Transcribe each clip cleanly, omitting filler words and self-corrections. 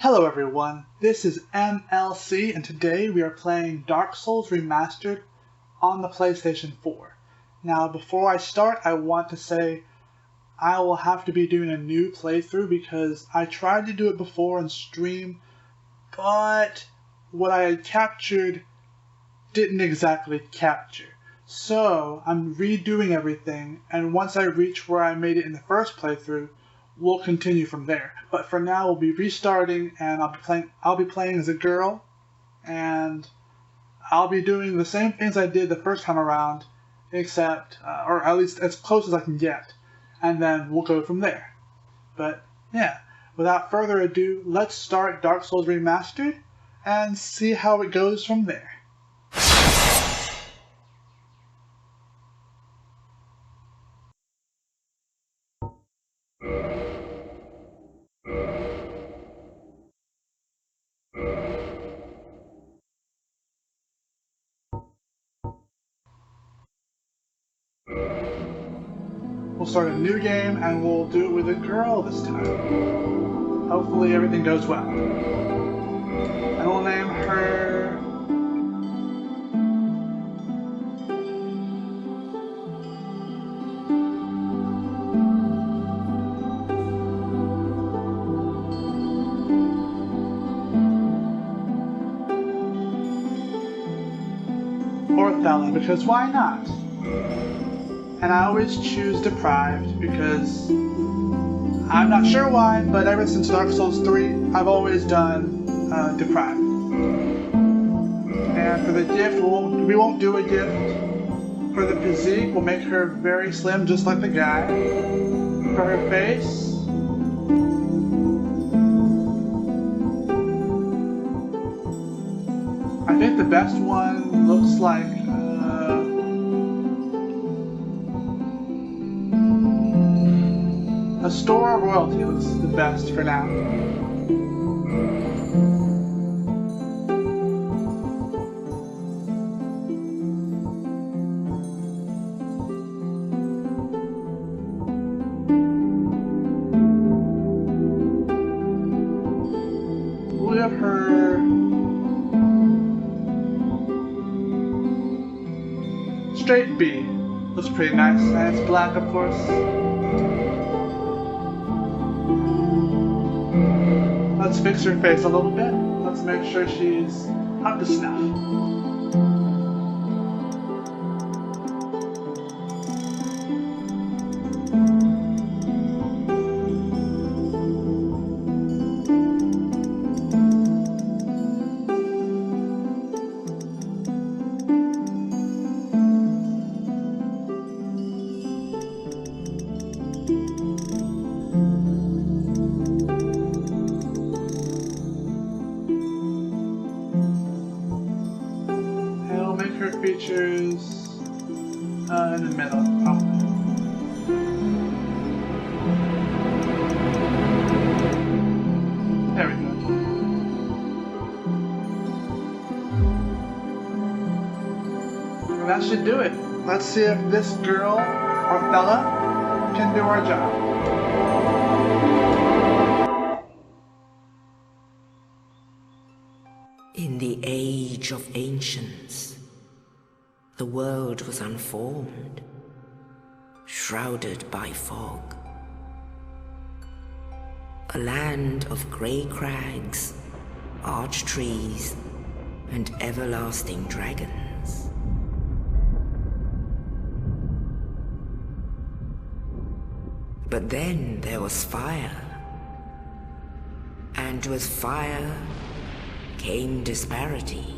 Hello everyone, this is EmEllSie and today we are playing Dark Souls Remastered on the PlayStation 4. Now before I start I want to say I will have to be doing a new playthrough because I tried to do it before on stream, but what I had captured didn't exactly capture. So I'm redoing everything, and once I reach where I made it in the first playthrough, we'll continue from there. But for now, we'll be restarting, and I'll be playing as a girl, and I'll be doing the same things I did the first time around, except, or at least as close as I can get, and then we'll go from there. But yeah, without further ado, let's start Dark Souls Remastered and see how it goes from there. We'll start a new game and we'll do it with a girl this time. Hopefully everything goes well. And we'll name her... Orthella, because why not? And I always choose Deprived because I'm not sure why, but ever since Dark Souls 3, I've always done Deprived. And for the gift, we won't do a gift. For the physique, we'll make her very slim, just like the guy. For her face, I think the best one looks like Astoria Royalty looks the best for now. We'll have her straight B. Looks pretty nice, and it's black, of course. Let's fix her face a little bit. Let's make sure she's up to snuff. Features in the middle, probably. There we go. And that should do it. Let's see if this girl or fella can do our job. In the age of ancients, the world was unformed, shrouded by fog. A land of grey crags, arch trees, and everlasting dragons. But then there was fire, and with fire came disparity.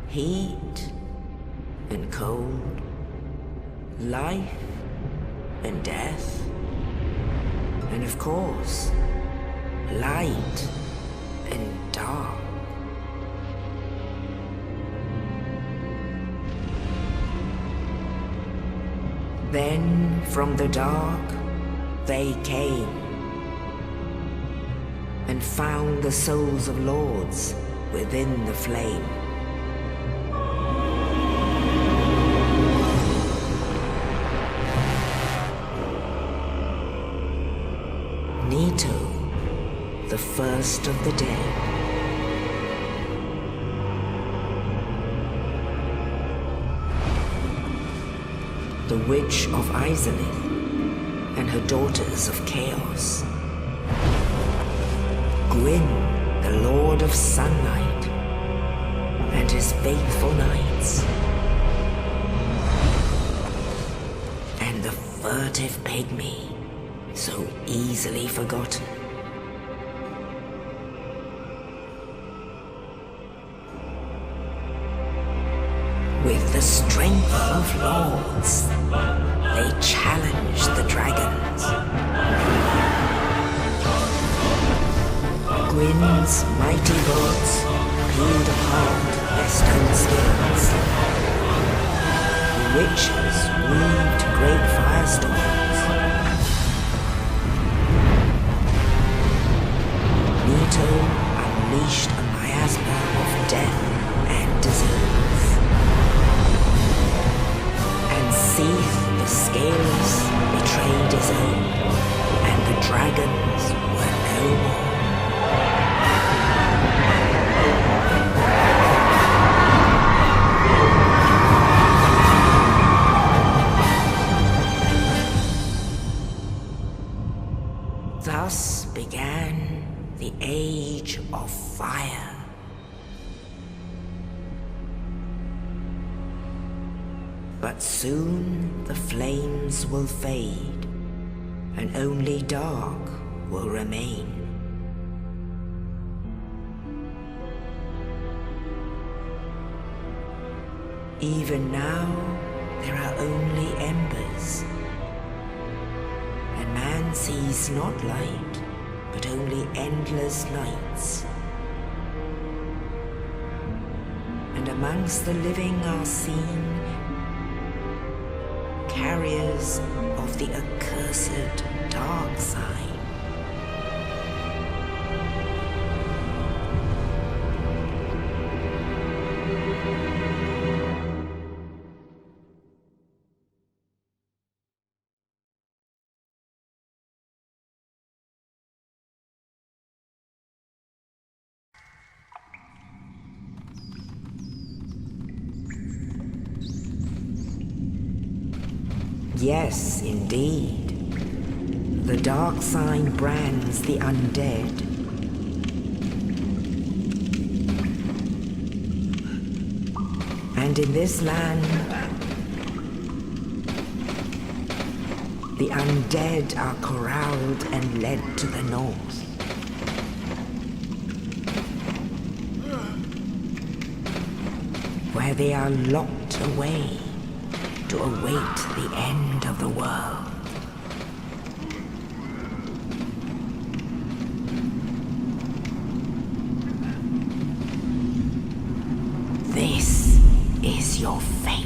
Heat and cold, life and death, and of course, light and dark. Then from the dark they came and found the souls of lords within the flame. Nito the first of the dead. The Witch of Izalith and her daughters of Chaos. Gwyn, the Lord of Sunlight, and his faithful knights. And the furtive pygmy, so easily forgotten. With the strength of lords, they challenged the dragons. Gwyn's mighty lords peeled apart their stone skills. The witches weaved great firestorms. Nito unleashed a miasma of death and disease. And Seath the Scales betrayed his own, and the dragons were no more. Thus began the Age of Fire. But soon the flames will fade, and only dark will remain. Even now, there are only embers, and man sees not light, but only endless nights. And amongst the living are seen carriers of the accursed dark side. Yes, indeed. The dark sign brands the undead. And in this land, the undead are corralled and led to the north. Where they are locked away to await the end of the world. This is your fate.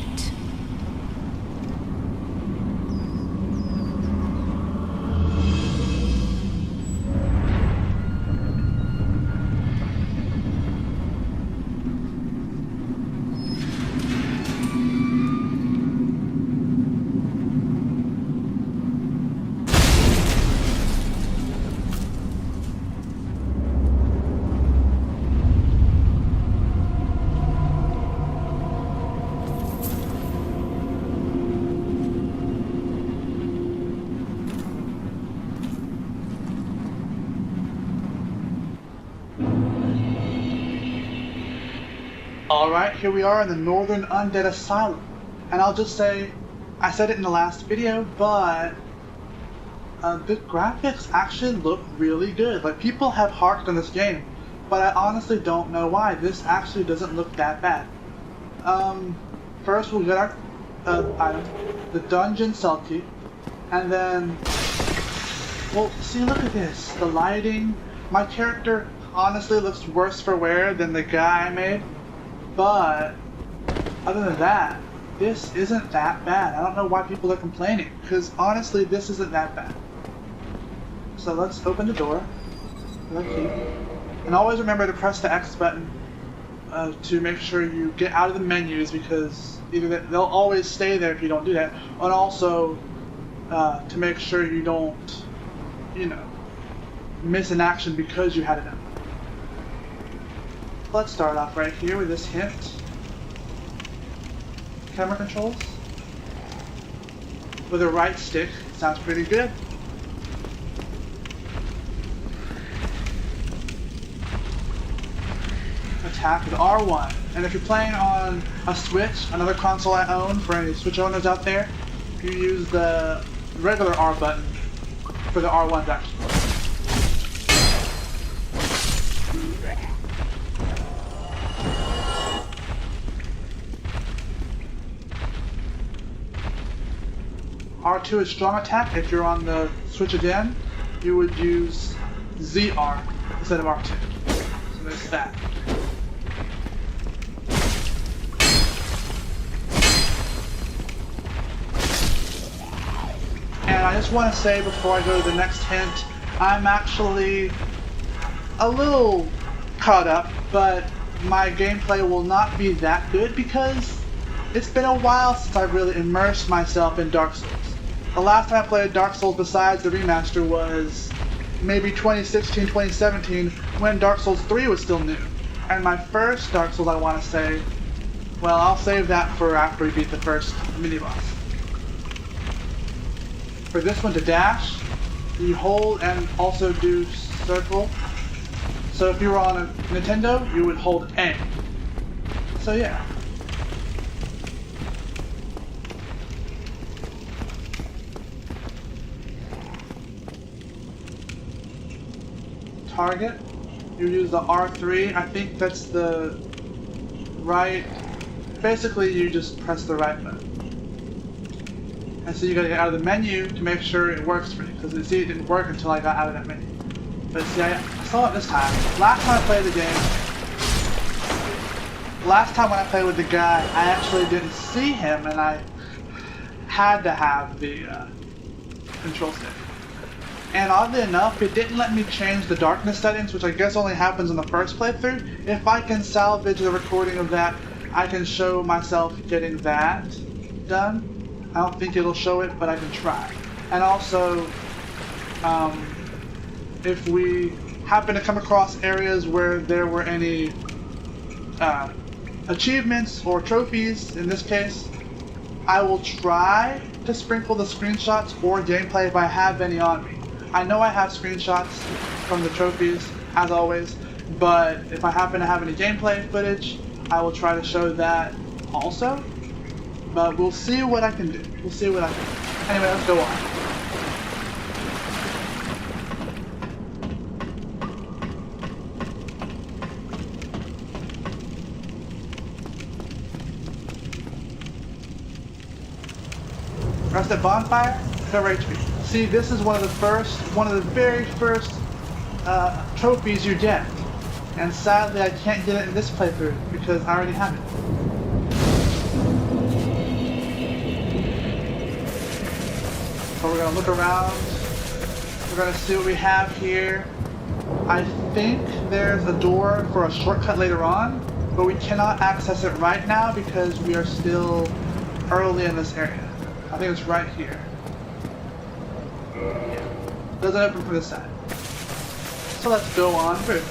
Alright, here we are in the Northern Undead Asylum. And I'll just say, I said it in the last video, but the graphics actually look really good. Like, people have harped on this game, but I honestly don't know why. This actually doesn't look that bad. First we'll get our item, the Dungeon Cell Key, and then, well, see, look at this. The lighting. My character honestly looks worse for wear than the guy I made. But other than that, this isn't that bad. I don't know why people are complaining, because honestly, this isn't that bad. So let's open the door. And always remember to press the X button to make sure you get out of the menus, because either they'll always stay there if you don't do that, and also to make sure you don't, miss an action because you had it up. Let's start off right here with this hint. Camera controls. With a right stick, sounds pretty good. Attack with R1. And if you're playing on a Switch, another console I own, for any Switch owners out there, you use the regular R button for the R1 action. R2 is strong attack. If you're on the Switch again, you would use ZR instead of R2. So there's that. And I just want to say before I go to the next hint, I'm actually a little caught up, but my gameplay will not be that good because it's been a while since I've really immersed myself in Dark Souls. The last time I played Dark Souls besides the remaster was maybe 2016, 2017, when Dark Souls 3 was still new. And my first Dark Souls, I want to say, well, I'll save that for after we beat the first mini-boss. For this one, to dash, you hold and also do circle. So if you were on a Nintendo, you would hold A. So yeah. Target, you use the R3. I think that's the right. Basically, you just press the right button. And so you gotta get out of the menu to make sure it works for you. Because you see, it didn't work until I got out of that menu. But see, I saw it this time. Last time I played the game, last time when I played with the guy, I actually didn't see him, and I had to have the control stick. And oddly enough, it didn't let me change the darkness settings, which I guess only happens in the first playthrough. If I can salvage the recording of that, I can show myself getting that done. I don't think it'll show it, but I can try. And also, if we happen to come across areas where there were any achievements or trophies, in this case, I will try to sprinkle the screenshots or gameplay if I have any on me. I know I have screenshots from the trophies, as always, but if I happen to have any gameplay footage, I will try to show that also. But we'll see what I can do. We'll see what I can do. Anyway, let's go on. Rest at bonfire, cover HP. See, this is one of the very first trophies you get. And sadly, I can't get it in this playthrough because I already have it. So we're gonna look around. We're gonna see what we have here. I think there's a door for a shortcut later on, but we cannot access it right now because we are still early in this area. I think it's right here. Yeah. Doesn't open from this side. So let's go on through.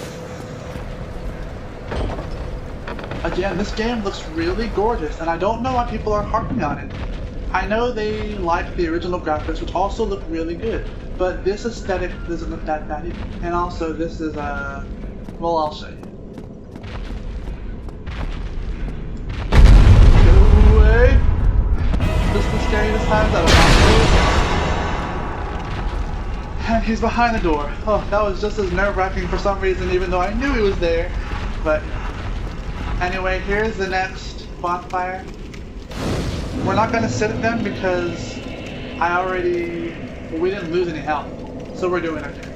Again, this game looks really gorgeous, and I don't know why people are harping on it. I know they like the original graphics, which also look really good, but this aesthetic doesn't look that bad either. And also, this is well, I'll show you. Go away! Just the scariest times I don't know. And he's behind the door. Oh, that was just as nerve-wracking for some reason, even though I knew he was there. But anyway, here's the next bonfire. We're not gonna sit at them because we didn't lose any health, so we're doing okay.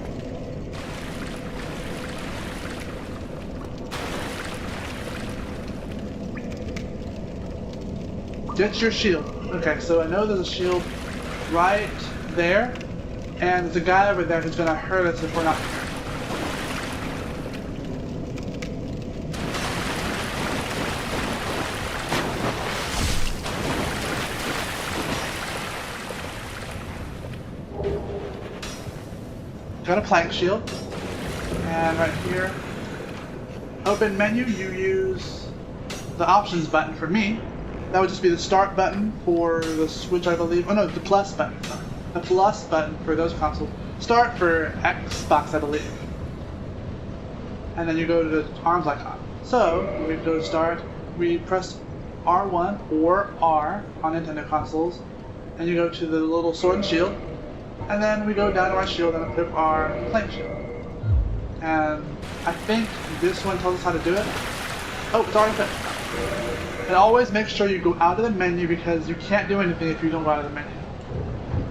Get your shield. Okay, so I know there's a shield right there, and there's a guy over there who's gonna hurt us if we're not careful. go to Plank Shield, and right here, open menu, you use the options button for me. That would just be the start button for the Switch, I believe. Oh no, the plus button, sorry. The plus button for those consoles. Start for Xbox, I believe. And then you go to the arms icon. So, we go to start, we press R1 or R on Nintendo consoles, and you go to the little sword and shield, and then we go down to our shield and equip our Plank Shield. And I think this one tells us how to do it. Oh, it's already equipped. And always make sure you go out of the menu because you can't do anything if you don't go out of the menu.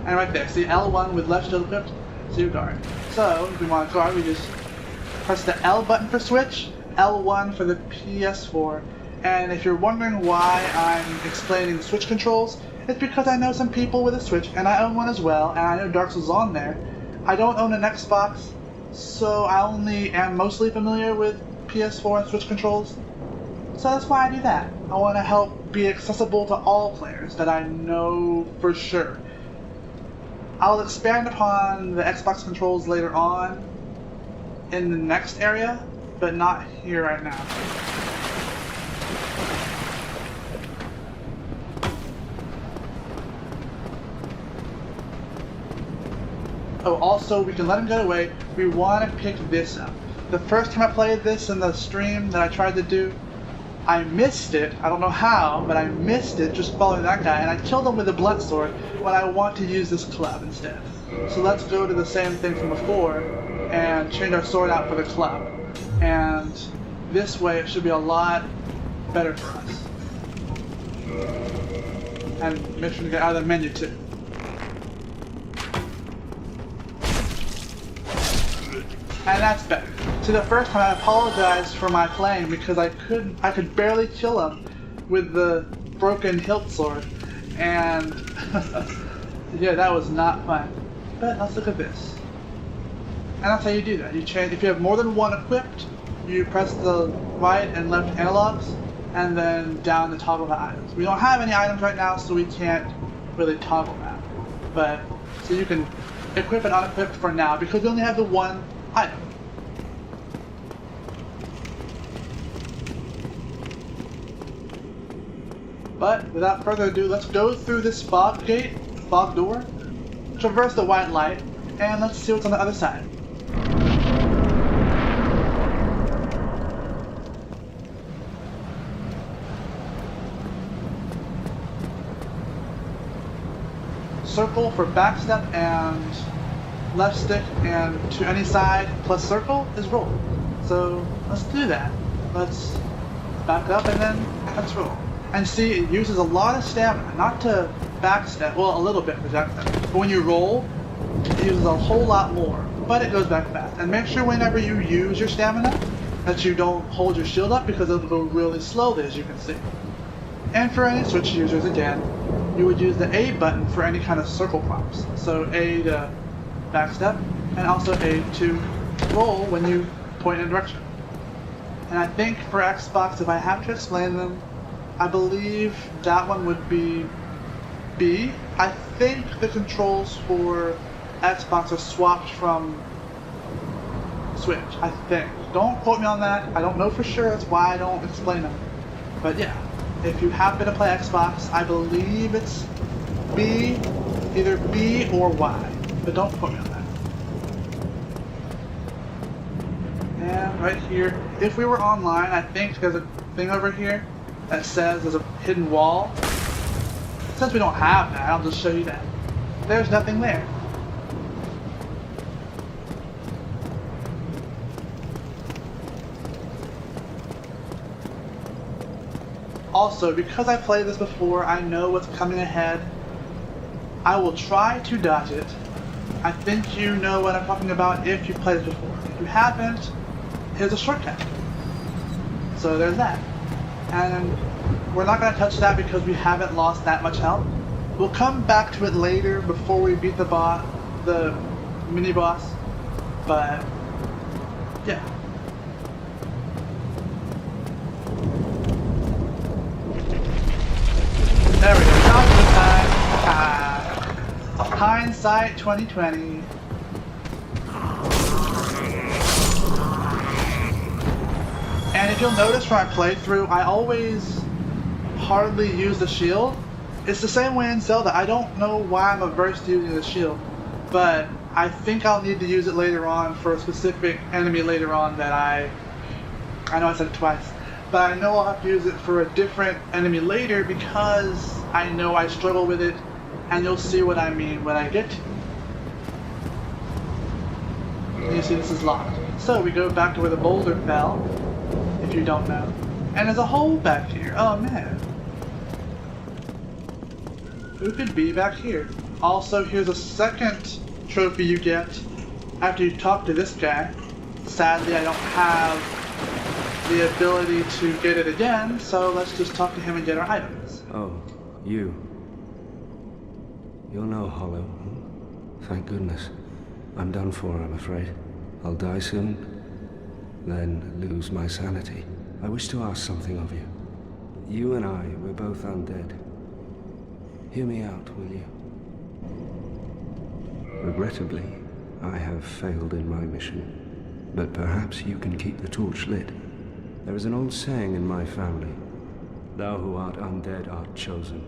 And right there, see L1 with left shield equipped, so you guard. So, if we want to guard, we just press the L button for Switch, L1 for the PS4, and if you're wondering why I'm explaining the Switch controls, it's because I know some people with a Switch, and I own one as well, and I know Dark Souls on there. I don't own an Xbox, so I only am mostly familiar with PS4 and Switch controls, so that's why I do that. I want to help be accessible to all players that I know for sure. I'll expand upon the Xbox controls later on in the next area, but not here right now. Oh, also, we can let him get away. We want to pick this up. The first time I played this in the stream that I tried to do, I missed it. I don't know how, but I missed it just following that guy, and I killed him with a blunt sword when I want to use this club instead. So let's go to the same thing from before and change our sword out for the club. And this way it should be a lot better for us. And make sure to get out of the menu too. And that's better. So the first time I apologized for my playing because I could barely kill him with the broken hilt sword, and yeah, that was not fun. But let's look at this. And that's how you do that. You change if you have more than one equipped, you press the right and left analogs, and then down to toggle the items. We don't have any items right now, so we can't really toggle that. But so you can equip and unequip for now because we only have the one item. But without further ado, let's go through this fog gate, fog door, traverse the white light, and let's see what's on the other side. Circle for backstep and left stick, and to any side plus circle is roll. So let's do that. Let's back up and then let's roll. And see, it uses a lot of stamina, not to backstep, well, a little bit for backstep, but when you roll, it uses a whole lot more, but it goes back fast. And make sure whenever you use your stamina, that you don't hold your shield up because it'll go really slowly, as you can see. And for any Switch users, again, you would use the A button for any kind of circle prompts. So A to backstep, and also A to roll when you point in a direction. And I think for Xbox, if I have to explain them, I believe that one would be B. I think the controls for Xbox are swapped from Switch, I think. Don't quote me on that. I don't know for sure. That's why I don't explain them. But yeah, if you happen to play Xbox, I believe it's B, either B or Y. But don't quote me on that. And right here, if we were online, I think there's a thing over here that says there's a hidden wall. Since we don't have that, I'll just show you that. There's nothing there. Also, because I played this before, I know what's coming ahead. I will try to dodge it. I think you know what I'm talking about if you've played it before. If you haven't, here's a shortcut. So there's that. And we're not going to touch that because we haven't lost that much health. We'll come back to it later before we beat the mini boss. But yeah. There we go. Now's the time. Hindsight 2020. you'll notice from my playthrough, I always hardly use the shield. It's the same way in Zelda. I don't know why I'm averse to using the shield, but I think I'll need to use it later on for a specific enemy later on that I know I said it twice, but I know I'll have to use it for a different enemy later because I know I struggle with it, and you'll see what I mean when I get to it. And you see this is locked. So we go back to where the boulder fell, if you don't know. And there's a hole back here. Oh man. Who could be back here? Also, here's a second trophy you get after you talk to this guy. Sadly, I don't have the ability to get it again, so let's just talk to him and get our items. Oh, you. You're no hollow. Thank goodness. I'm done for, I'm afraid. I'll die soon, then lose my sanity. I wish to ask something of you. You and I, we're both undead. Hear me out, will you? Regrettably, I have failed in my mission, but perhaps you can keep the torch lit. There is an old saying in my family, thou who art undead art chosen,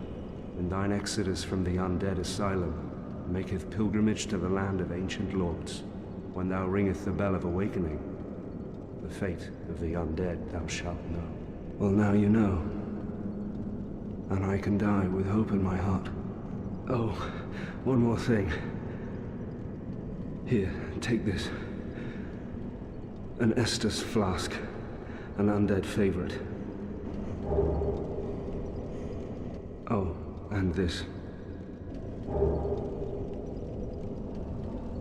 and thine exodus from the undead asylum maketh pilgrimage to the land of ancient lords. When thou ringeth the bell of awakening, the fate of the undead thou shalt know. Well, now you know, and I can die with hope in my heart. Oh, one more thing. Here, take this. An Estus flask, an undead favorite. Oh, and this.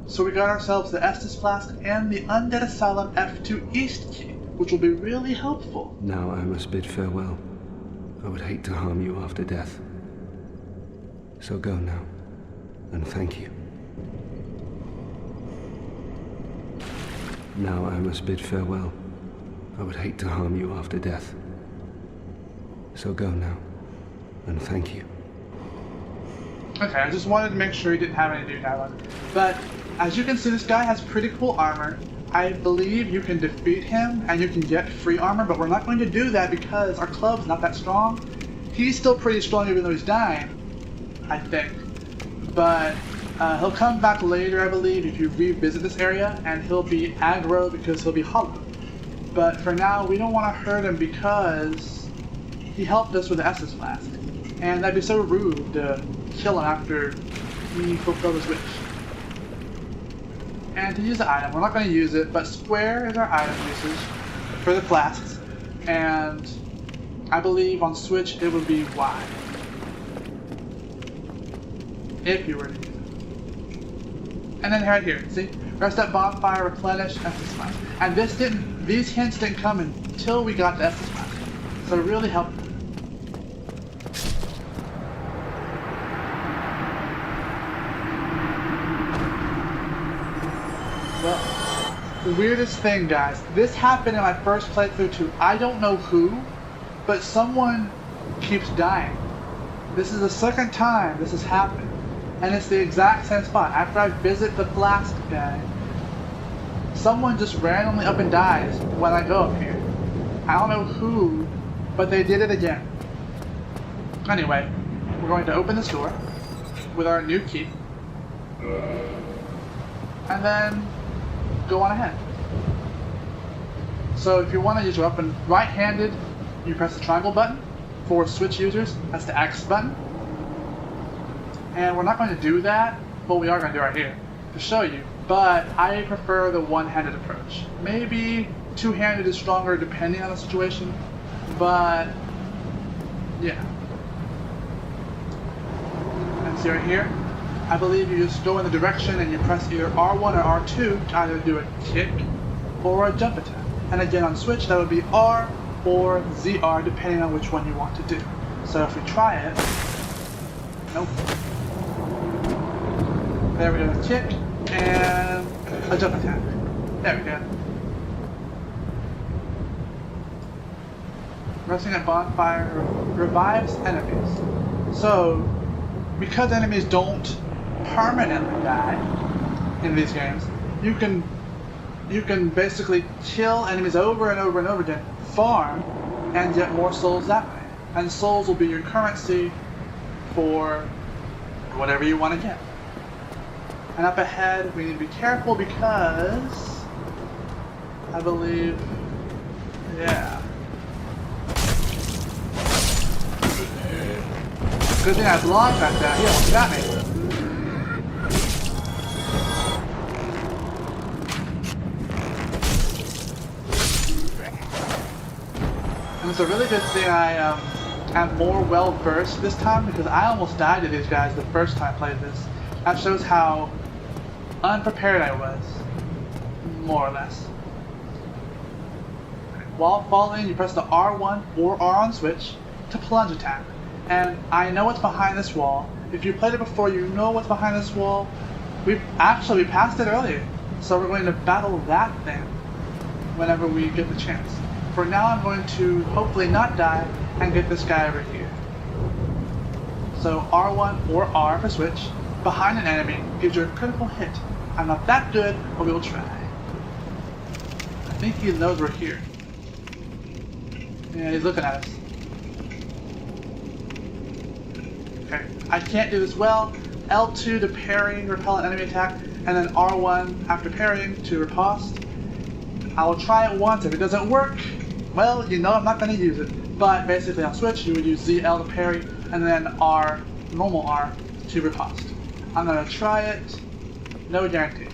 So we got ourselves the Estus flask and the Undead Asylum F2 East key, which will be really helpful. Now I must bid farewell. I would hate to harm you after death. So go now, and thank you. Now I must bid farewell. I would hate to harm you after death. So go now, and thank you. Okay, I just wanted to make sure he didn't have any dude dialogue. But as you can see, this guy has pretty cool armor. I believe you can defeat him and you can get free armor, but we're not going to do that because our club's not that strong. He's still pretty strong even though he's dying, I think. But he'll come back later, I believe, if you revisit this area, and he'll be aggro because he'll be hollow. But for now, we don't want to hurt him because he helped us with the Estus flask. And that'd be so rude to kill him after he fulfilled his wish. And to use the item, we're not going to use it, but square is our item usage for the flasks, and I believe on Switch it would be Y. If you were to use it. And then right here, see? Rest at bonfire, replenish, Estus flask. And these hints didn't come until we got to Estus flask. So it really helped. Well, the weirdest thing, guys, this happened in my first playthrough too. I don't know who, but someone keeps dying. This is the second time this has happened, and it's the exact same spot. After I visit the flask guy, someone just randomly up and dies when I go up here. I don't know who, but they did it again. Anyway, we're going to open this door with our new key, and then go on ahead. So if you want to use your weapon right-handed, you press the triangle button. For Switch users, that's the X button. And we're not going to do that, but we are going to do right here to show you. But I prefer the one-handed approach. Maybe two-handed is stronger depending on the situation, but yeah. And see right here, I believe you just go in the direction and you press either R1 or R2 to either do a kick or a jump attack. And again on Switch that would be R or ZR depending on which one you want to do. So if we try it, nope. There we go, a kick and a jump attack. There we go. Resting at bonfire revives enemies. So because enemies don't permanently die in these games, you can basically kill enemies over and over and over again farm and get more souls that way. And souls will be your currency for whatever you want to get. And up ahead, we need to be careful because I believe, yeah. Good thing I blocked back there. He almost got me. And it's a really good thing I am more well versed this time because I almost died to these guys the first time I played this. That shows how unprepared I was, more or less. While falling, you press the R1 or R on switch to plunge attack. And I know what's behind this wall. If you played it before, you know what's behind this wall. We passed it earlier, so we're going to battle that thing whenever we get the chance. For now, I'm going to hopefully not die and get this guy over here. So R1 or R for switch behind an enemy gives you a critical hit. I'm not that good, but we will try. I think he knows we're here. Yeah, he's looking at us. Okay, I can't do this well. L2 to parry, repel an enemy attack, and then R1 after parrying to riposte. I will try it once. If it doesn't work, well, you know I'm not going to use it. But basically on Switch, you would use ZL to parry, and then R, normal R, to riposte. I'm going to try it. No guarantees.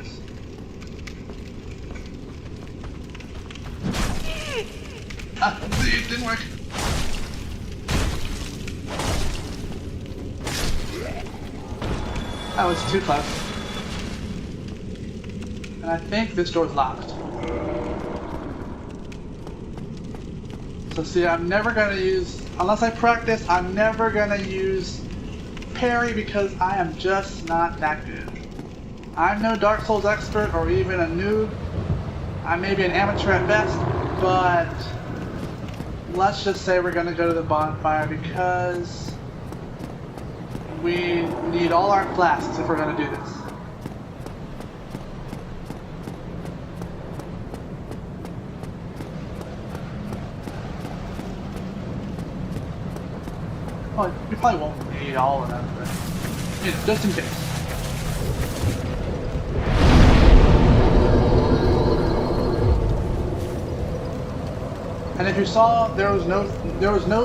It didn't work. That was too close. And I think this door's locked. So see, I'm never going to use, unless I practice, I'm never going to use parry because I am just not that good. I'm no Dark Souls expert or even a noob. I may be an amateur at best, but let's just say we're going to go to the bonfire because we need all our flasks if we're going to do this. Well, we probably won't need all of them, but you know, just in case. And if you saw, there was no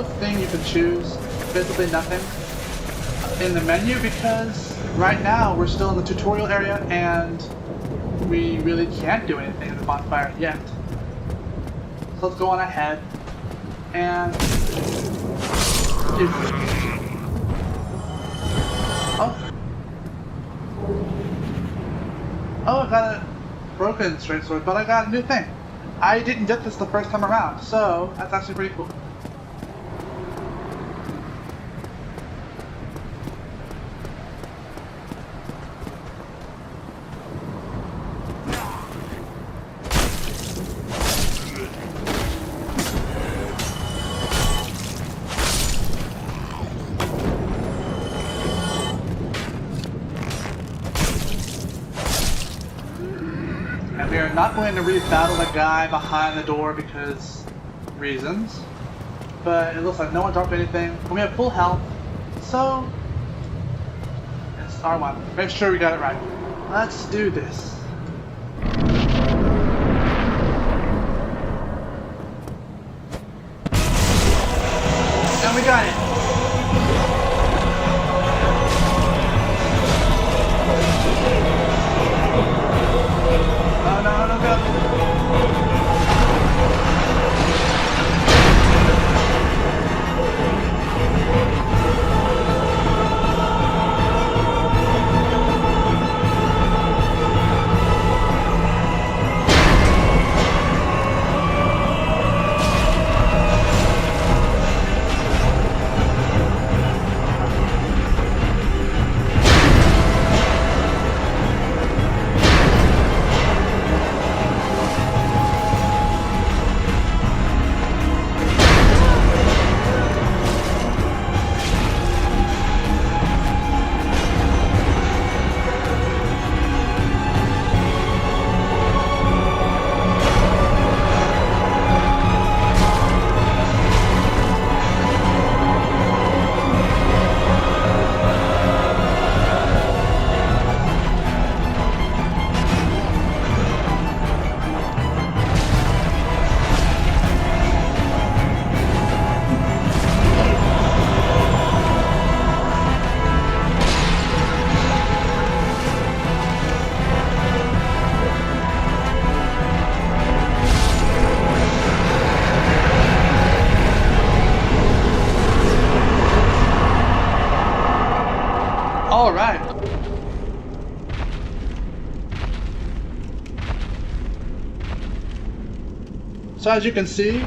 thing you could choose, basically nothing, in the menu because right now we're still in the tutorial area and we really can't do anything in the bonfire yet. So let's go on ahead and Oh, I got a broken straight sword, but I got a new thing. I didn't get this the first time around, so that's actually pretty cool. And we are not going to re-battle the guy behind the door because reasons. But it looks like no one dropped anything. And we have full health. So it's R1. Make sure we got it right. Let's do this. And we got it. So as you can see,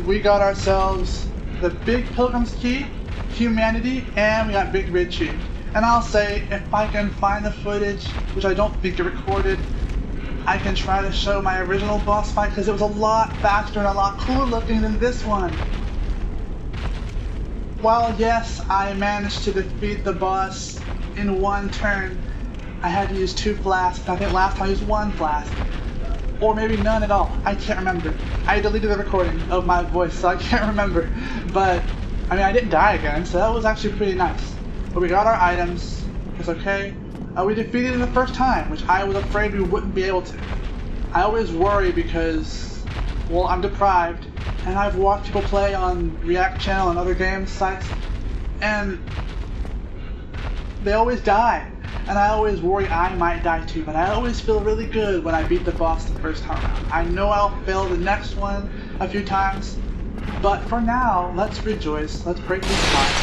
we got ourselves the Big Pilgrim's Key, Humanity, and we got Victory achieved. And I'll say, if I can find the footage, which I don't think it recorded, I can try to show my original boss fight, because it was a lot faster and a lot cooler looking than this one. While yes, I managed to defeat the boss in one turn, I had to use 2 flasks. I think last time I used 1 flask. Or maybe none at all. I can't remember. I deleted the recording of my voice, so I can't remember. But, I mean, I didn't die again, so that was actually pretty nice. But we got our items. It's okay. We defeated it the first time, which I was afraid we wouldn't be able to. I always worry because, well, I'm deprived, and I've watched people play on React Channel and other game sites, and they always die. And I always worry I might die too, but I always feel really good when I beat the boss the first time around. I know I'll fail the next one a few times, but for now, let's rejoice. Let's break these hearts.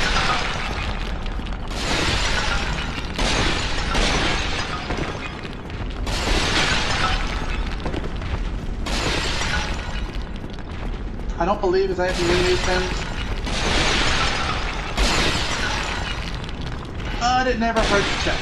I don't believe there's anything in these things. But it never hurts to check.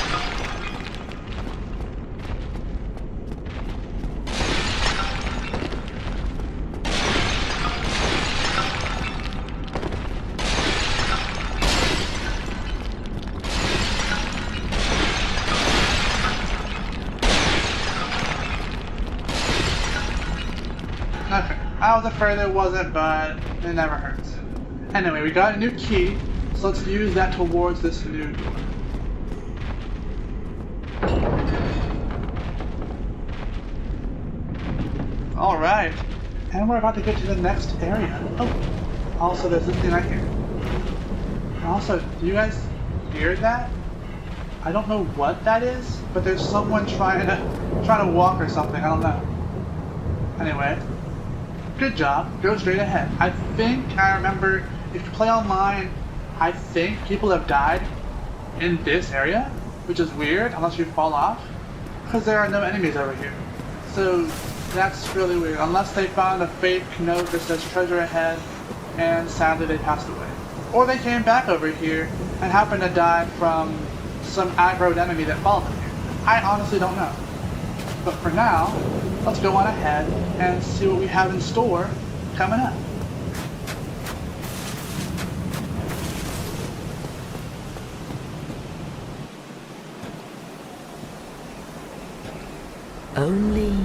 Okay, I was afraid there wasn't, but it never hurts. Anyway, we got a new key, so let's use that towards this new door. Alright, and we're about to get to the next area. Oh, also there's this thing right here. And also, do you guys hear that? I don't know what that is, but there's someone trying to walk or something, I don't know. Anyway, good job, go straight ahead. I think I remember, if you play online, I think people have died in this area, which is weird, unless you fall off, because there are no enemies over here. So that's really weird, unless they found a fake note that says treasure ahead, and sadly they passed away. Or they came back over here and happened to die from some aggroed enemy that followed them here. I honestly don't know. But for now, let's go on ahead and see what we have in store coming up. Only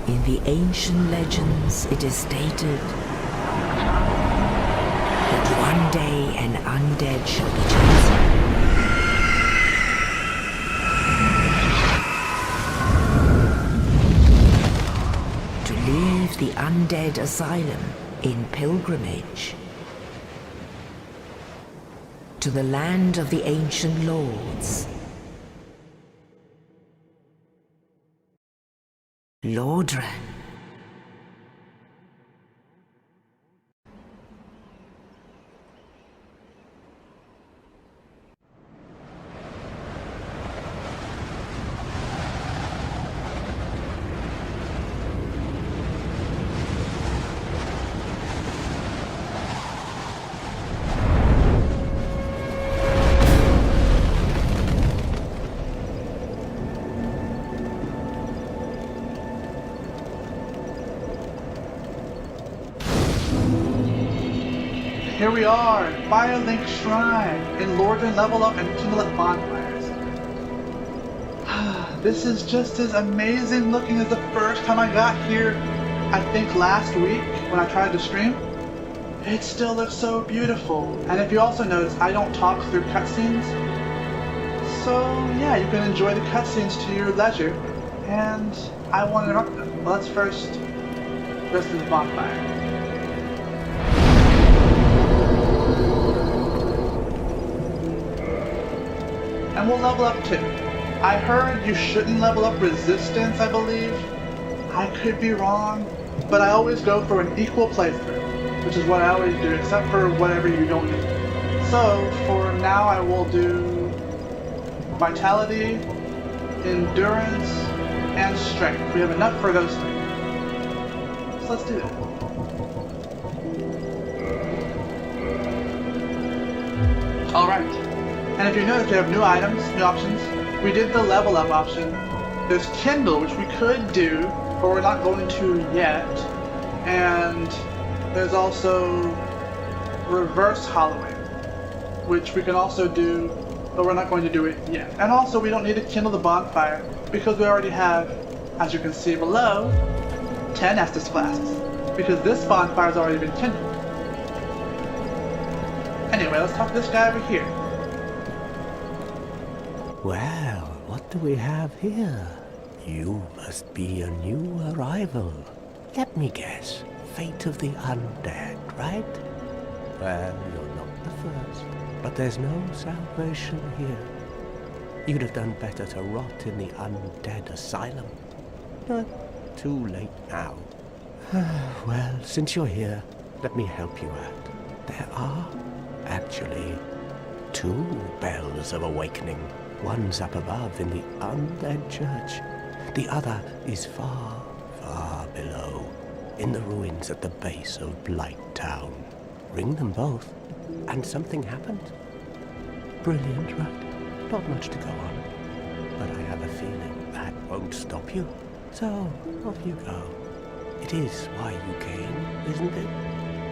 in the ancient legends it is stated that one day an undead shall be chosen. To leave the undead asylum in pilgrimage to the land of the ancient lords. Lordran. Here we are, Firelink Shrine in Lordran Level Up and Kindle Bonfires. This is just as amazing looking as the first time I got here, I think last week when I tried to stream. It still looks so beautiful. And if you also notice, I don't talk through cutscenes. So yeah, you can enjoy the cutscenes to your leisure. And I won't interrupt them. But let's first go to the bonfire. And we'll level up too. I heard you shouldn't level up resistance, I believe. I could be wrong, but I always go for an equal playthrough, which is what I always do, except for whatever you don't need. So, for now I will do Vitality, Endurance, and Strength. We have enough for those three. let's do it. Alright. And if you notice, we have new items, new options. We did the level up option. There's Kindle, which we could do, but we're not going to yet. And there's also reverse hollowing, which we can also do, but we're not going to do it yet. And also, we don't need to kindle the bonfire because we already have, as you can see below, 10 Estus flasks, because this bonfire has already been kindled. Anyway, let's talk to this guy over here. Well, what do we have here? You must be a new arrival. Let me guess. Fate of the undead, right? Well, you're not the first. But there's no salvation here. You'd have done better to rot in the undead asylum. But too late now. Well, since you're here, let me help you out. There are, actually, 2 bells of awakening. One's up above in the undead church. The other is far, far below, in the ruins at the base of Blight Town. Ring them both, and something happened. Brilliant, right? Not much to go on. But I have a feeling that won't stop you. So, off you go. It is why you came, isn't it?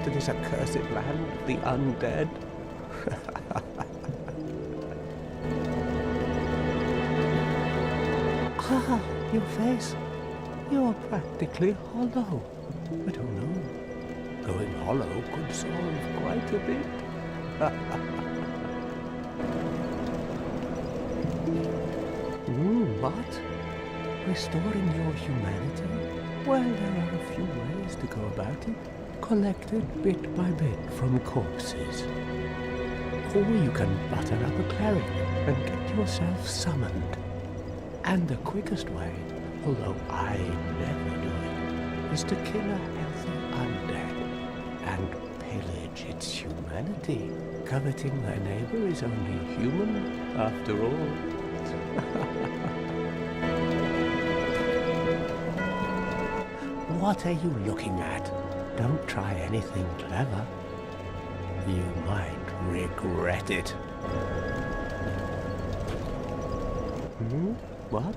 To this accursed land of the undead? Ah, your face. You're practically hollow. But who knows? Going hollow could solve quite a bit. What? Restoring your humanity? Well, there are a few ways to go about it. Collected bit by bit from corpses. Or you can butter up a cleric and get yourself summoned. And the quickest way, although I never do it, is to kill a healthy undead and pillage its humanity. Coveting thy neighbor is only human, after all. What are you looking at? Don't try anything clever. You might regret it. What?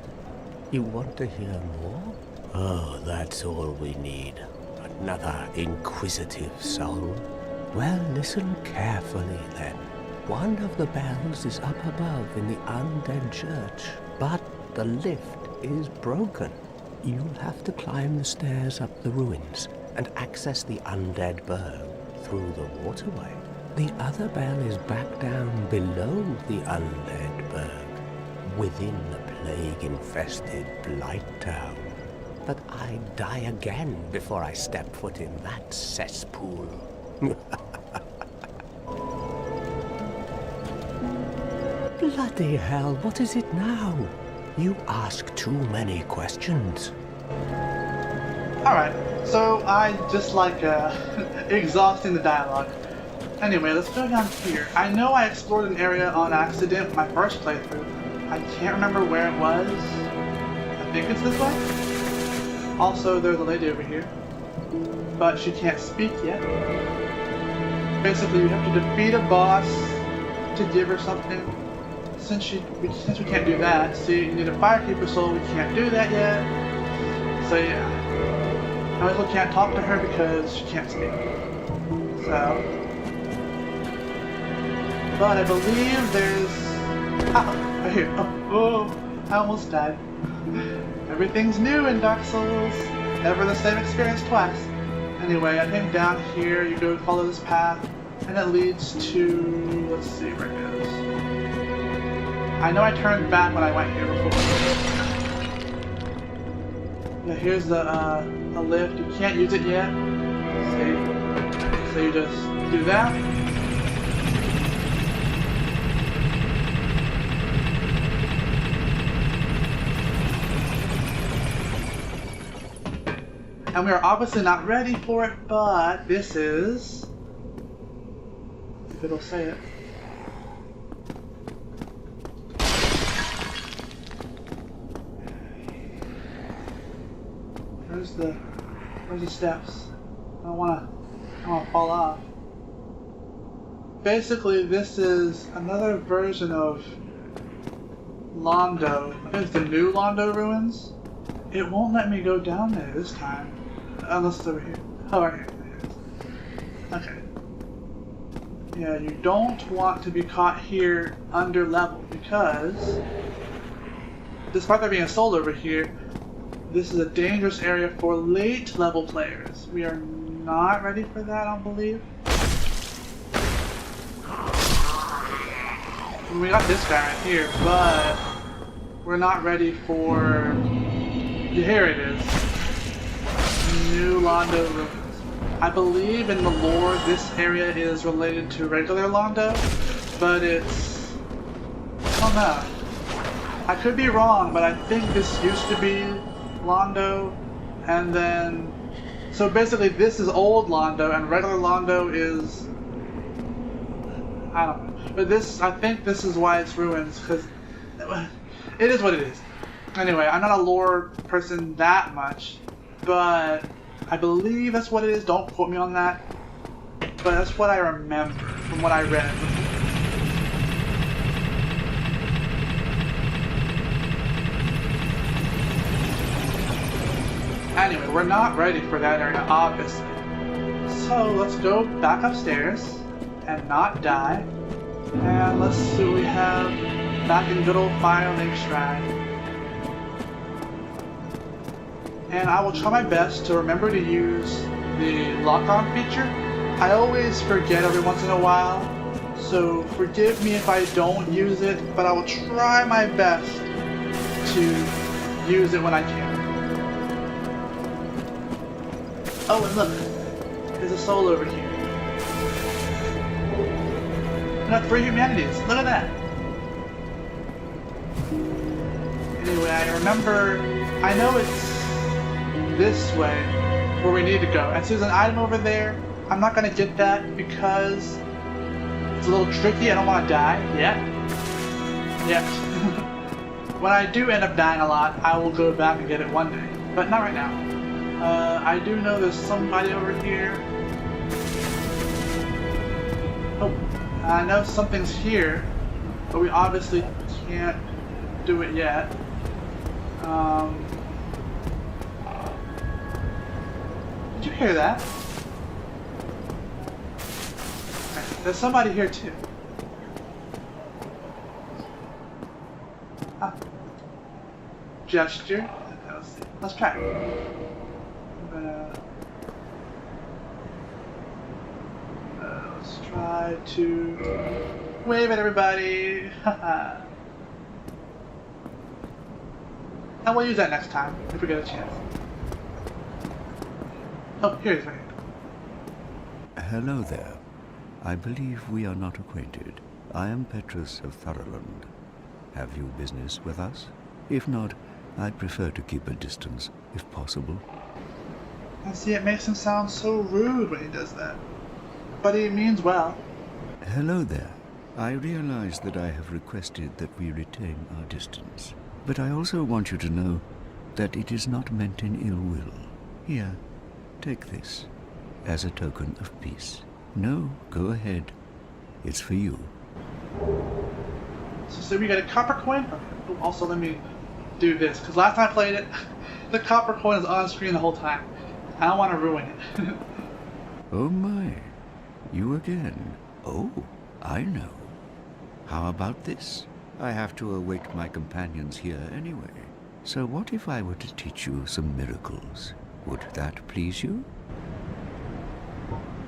You want to hear more? Oh, that's all we need. Another inquisitive soul. Well, listen carefully then. One of the bells is up above in the undead church, but the lift is broken. You'll have to climb the stairs up the ruins and access the undead burg through the waterway. The other bell is back down below the undead burg, within the plague-infested Blight Town. But I'd die again before I step foot in that cesspool. Bloody hell, what is it now? You ask too many questions. Alright, so I just like exhausting the dialogue. Anyway, let's go down here. I know I explored an area on accident my first playthrough. I can't remember where it was. I think it's this way. Also, there's a lady over here, but she can't speak yet. Basically, you have to defeat a boss to give her something. Since we can't do that, see, you need a firekeeper soul. We can't do that yet. So yeah, I also can't talk to her because she can't speak. So. But I believe there's... Ah, right here. Oh, I almost died. Everything's new in Dark Souls. Never the same experience twice. Anyway, I think down here you go follow this path, and it leads to... let's see where it goes. I know I turned back when I went here before. Yeah, here's the lift. You can't use it yet. See? So you just do that. And we are obviously not ready for it, but this is... if it'll say it. Where's the... Where's the steps? I don't wanna fall off. Basically, this is another version of Londo. I think it's the new Londo ruins. It won't let me go down there this time. Unless it's over here. Oh, right here. Okay. Yeah, you don't want to be caught here under level because, despite there being a soul over here, this is a dangerous area for late level players. We are not ready for that, I don't believe. We got this guy right here, but we're not ready for... Here it is. New Londo ruins. I believe in the lore this area is related to regular Londo, but it's... I don't know. I could be wrong, but I think this used to be Londo, and then... So basically this is old Londo, and regular Londo is... I don't know. But this, I think this is why it's ruins, because it is what it is. Anyway, I'm not a lore person that much, but I believe that's what it is. Don't quote me on that. But that's what I remember from what I read. Anyway, we're not ready for that area, obviously. So let's go back upstairs and not die. And let's see what we have back in good old Fire Lake Shrine. And I will try my best to remember to use the lock-on feature. I always forget every once in a while, so forgive me if I don't use it, but I will try my best to use it when I can. Oh, and look, there's a soul over here. We got 3 humanities. Look at that. Anyway, I remember. I know it's this way where we need to go. And so there's an item over there. I'm not gonna get that because it's a little tricky. I don't want to die yet. When I do end up dying a lot, I will go back and get it one day, but not right now. I do know there's somebody over here. Oh. I know something's here, but we obviously can't do it yet. Did you hear that? Okay, there's somebody here too. Ah. Gesture. Let's try it. I'm gonna... let's try to wave at everybody. And we'll use that next time if we get a chance. Oh, here he is right here. Hello there. I believe we are not acquainted. I am Petrus of Thoroland. Have you business with us? If not, I'd prefer to keep a distance, if possible. And see, it makes him sound so rude when he does that. But he means well. Hello there. I realize that I have requested that we retain our distance. But I also want you to know that it is not meant in ill will. Here, take this as a token of peace. No, go ahead. It's for you. So we got a copper coin from him. Oh, also, let me do this, because last time I played it, the copper coin is on screen the whole time. I don't want to ruin it. Oh my. You again? Oh, I know. How about this? I have to await my companions here anyway. So what if I were to teach you some miracles? Would that please you?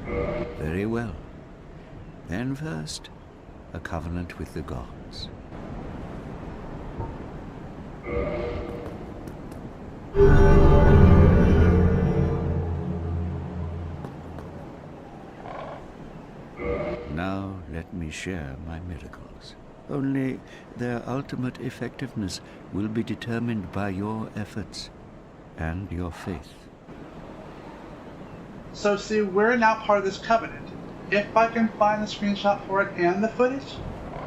Very well. Then first, a covenant with the gods. Now let me share my miracles. Only their ultimate effectiveness will be determined by your efforts and your faith. So see, we're now part of this covenant. If I can find the screenshot for it and the footage,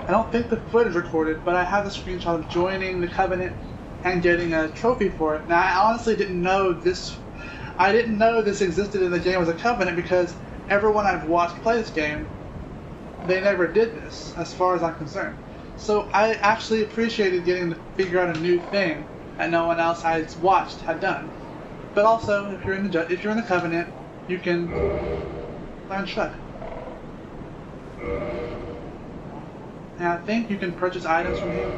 I don't think the footage recorded, but I have the screenshot of joining the covenant and getting a trophy for it. Now, I honestly didn't know this. I didn't know this existed in the game as a covenant because everyone I've watched play this game, they never did this, as far as I'm concerned. So I actually appreciated getting to figure out a new thing that no one else I watched had done. But also, if you're in the covenant, you can learn Shrug. And I think you can purchase items from him.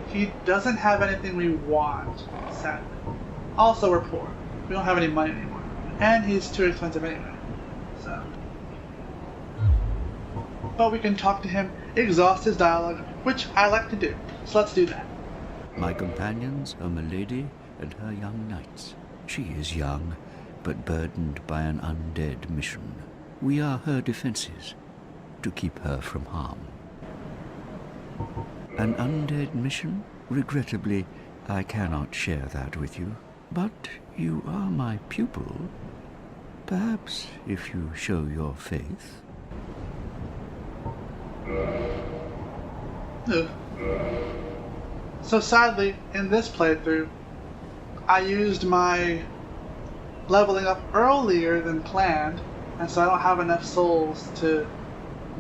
He doesn't have anything we want, sadly. Also, we're poor. We don't have any money anymore. And he's too expensive anyway. So. But we can talk to him, exhaust his dialogue, which I like to do. So let's do that. My companions are Milady and her young knights. She is young, but burdened by an undead mission. We are her defenses, to keep her from harm. An undead mission? Regrettably, I cannot share that with you. But you are my pupil. Perhaps if you show your faith. Ugh. So sadly, in this playthrough, I used my leveling up earlier than planned, and so I don't have enough souls to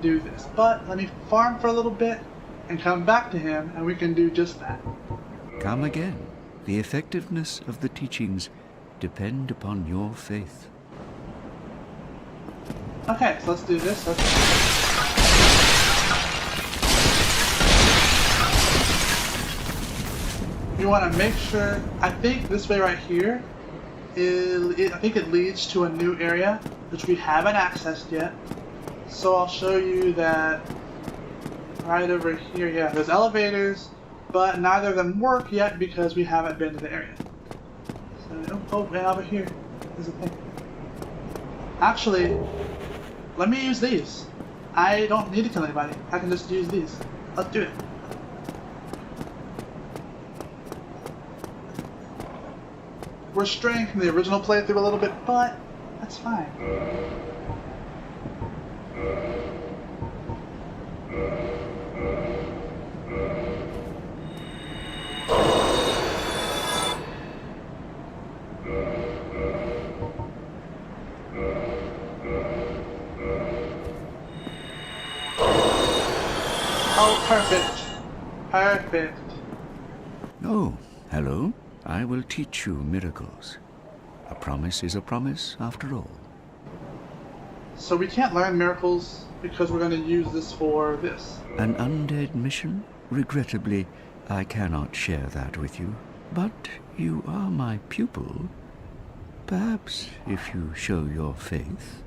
do this. But let me farm for a little bit and come back to him, and we can do just that. Come again. The effectiveness of the teachings depend upon your faith. Okay, so let's do this. You want to make sure, I think this way right here, I think it leads to a new area, which we haven't accessed yet. So I'll show you that right over here. Yeah, there's elevators, but neither of them work yet because we haven't been to the area. So, oh, and over here is a thing. Actually, let me use these. I don't need to kill anybody. I can just use these. Let's do it. We're straying from the original playthrough a little bit, but that's fine. Oh, perfect. Perfect. Oh, hello. I will teach you miracles. A promise is a promise, after all. So we can't learn miracles because we're going to use this for this. An undead mission? Regrettably, I cannot share that with you. But you are my pupil. Perhaps if you show your faith.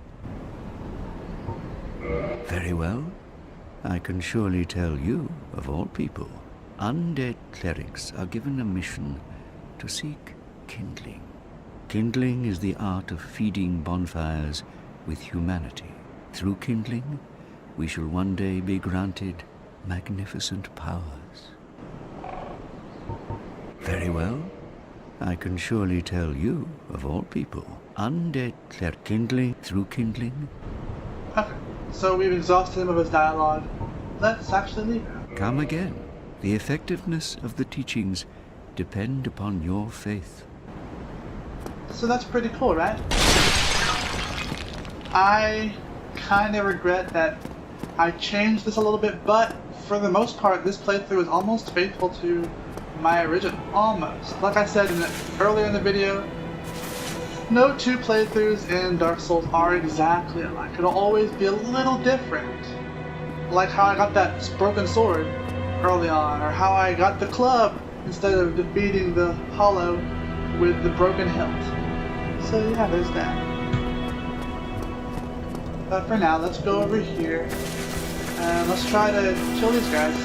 Very well. I can surely tell you, of all people, undead clerics are given a mission to seek kindling. Kindling is the art of feeding bonfires with humanity. Through kindling, we shall one day be granted magnificent powers. Very well. I can surely tell you, of all people, undead cleric kindling through kindling. Okay, so we've exhausted him of his dialogue. Let's actually leave him. Come again. The effectiveness of the teachings depend upon your faith. So that's pretty cool, right? I kind of regret that I changed this a little bit, but for the most part, this playthrough is almost faithful to my original. Almost. Like I said earlier in the video, no two playthroughs in Dark Souls are exactly alike. It'll always be a little different. Like how I got that broken sword early on, or how I got the club instead of defeating the hollow with the broken hilt. So yeah, there's that. But for now, let's go over here and let's try to kill these guys.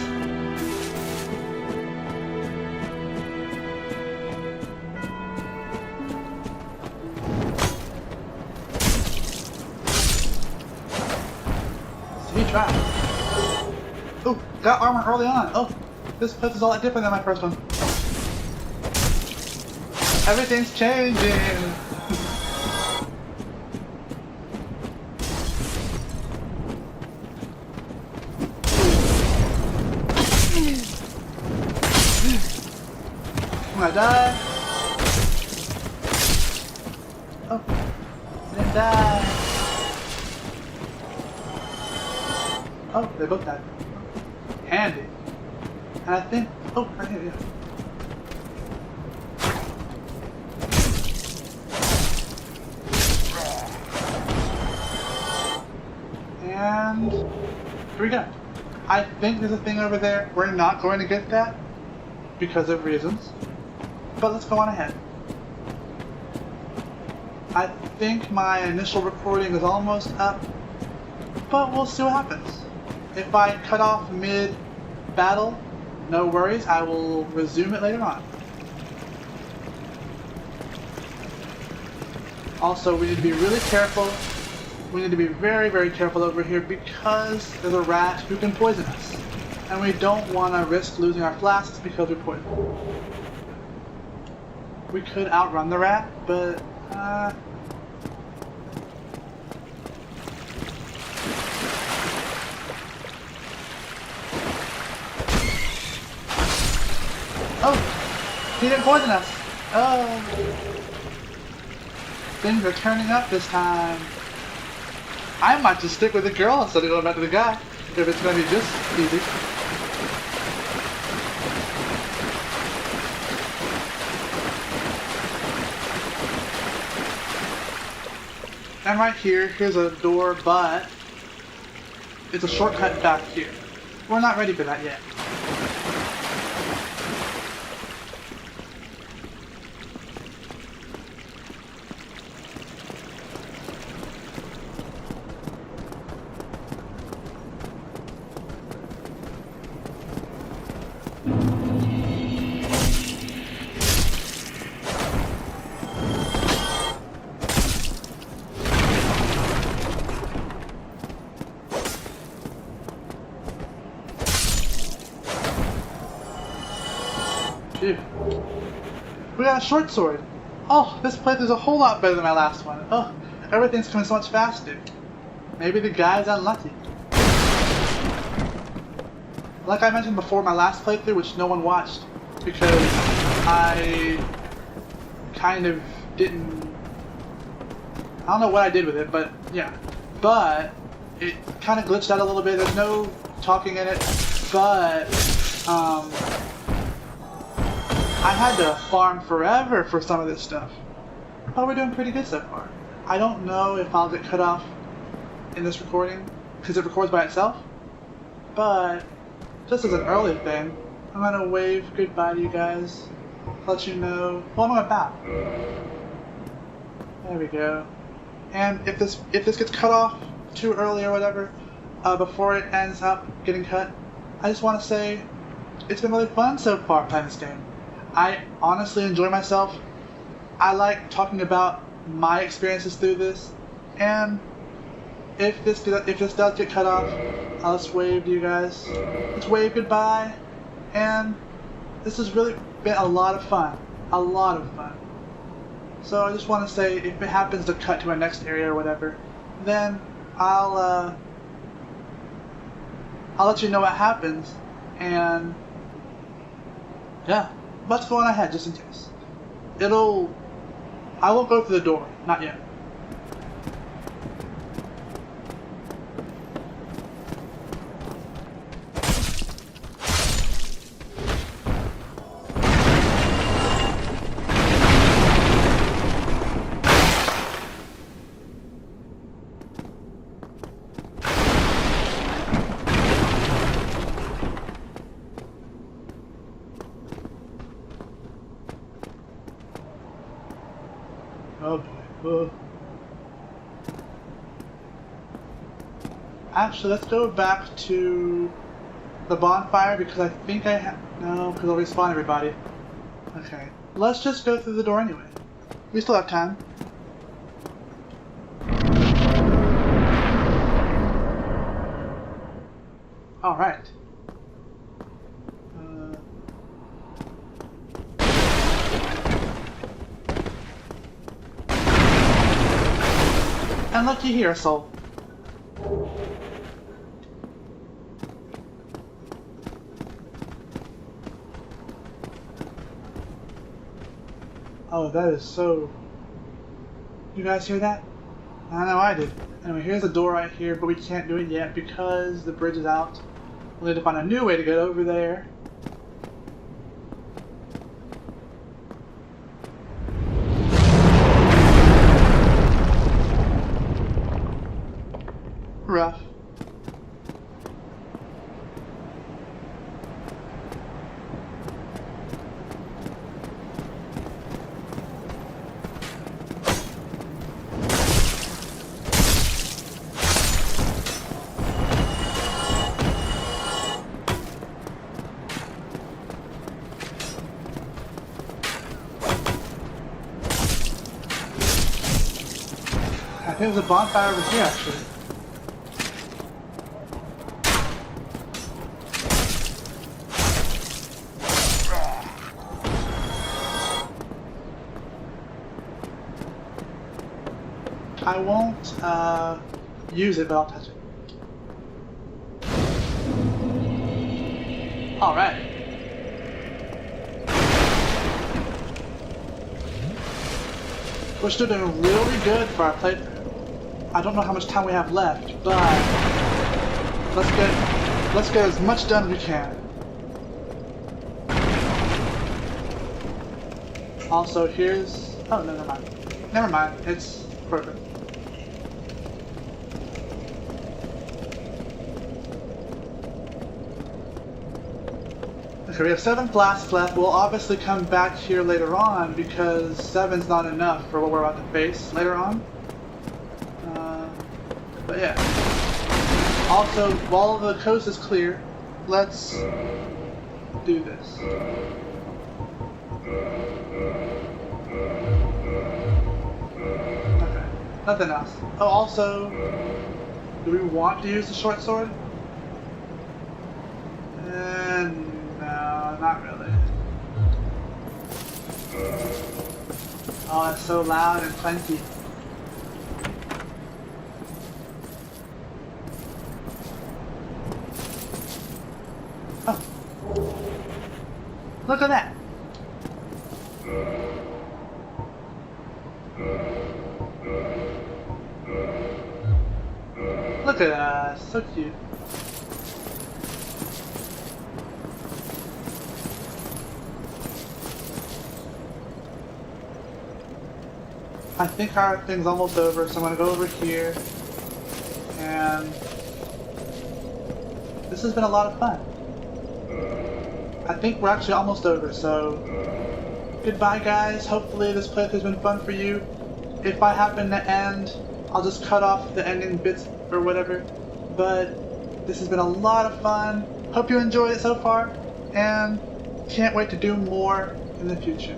So he tried. Oh, got armor early on. Oh, this place is a lot different than my first one. Everything's changing. I'm gonna die. Oh. Oh, they both died. Handy. And I think... Oh, right here, yeah. And here we go. I think there's a thing over there. We're not going to get that because of reasons. But let's go on ahead. I think my initial recording is almost up, but we'll see what happens. If I cut off mid-battle, no worries, I will resume it later on. Also, we need to be really careful. We need to be very, very careful over here because there's a rat who can poison us. And we don't want to risk losing our flasks because we're poisoned. We could outrun the rat, but... Oh! He didn't poison us! Oh! Things are turning up this time. I might just stick with the girl instead of going back to the guy, if it's going to be just easy. And right here, here's a door, but it's a shortcut back here. We're not ready for that yet. Phew. We got a short sword. Oh, this playthrough's a whole lot better than my last one. Oh, everything's coming so much faster. Maybe the guy's unlucky. Like I mentioned before, my last playthrough, which no one watched, because I kind of didn't... I don't know what I did with it, but yeah. But it kind of glitched out a little bit. There's no talking in it, but I had to farm forever for some of this stuff. But we're doing pretty good so far. I don't know if I'll get cut off in this recording, because it records by itself. But, just as an early thing, I'm going to wave goodbye to you guys. Let you know... Well, I'm going to bow. There we go. And if this gets cut off too early or whatever, before it ends up getting cut, I just want to say it's been really fun so far playing this game. I honestly enjoy myself. I like talking about my experiences through this, and if this does get cut off, I'll just wave to you guys. Let's wave goodbye, and this has really been a lot of fun. A lot of fun. So I just want to say, if it happens to cut to a next area or whatever, then I'll let you know what happens, and yeah. Let's go on ahead, just in case. I won't go through the door. Not yet. Oh boy. Actually, let's go back to the bonfire because I think I have... No, because I'll respawn everybody. Okay. Let's just go through the door anyway. We still have time. Alright. And looky here, soul. Oh, that is so... You guys hear that? I know I did. Anyway, here's a door right here, but we can't do it yet because the bridge is out. We'll need to find a new way to get over there. Rough. I think there's a bonfire over here, actually. I won't use it, but I'll touch it. Alright. We're still doing really good for our playthrough. I don't know how much time we have left, but let's get as much done as we can. Also, here's... oh, no, never mind. Never mind, it's perfect. Okay, we have 7 flasks left. We'll obviously come back here later on because 7's not enough for what we're about to face later on. But yeah. Also, while the coast is clear, let's do this. Okay, nothing else. Oh, also, do we want to use the short sword? No, not really. Oh, it's so loud and plenty. Oh. Look at that. Look at us, so cute. I think our thing's almost over, so I'm gonna go over here, and this has been a lot of fun. I think we're actually almost over, so goodbye guys. Hopefully this playthrough has been fun for you. If I happen to end, I'll just cut off the ending bits or whatever, but this has been a lot of fun. Hope you enjoyed it so far, and can't wait to do more in the future.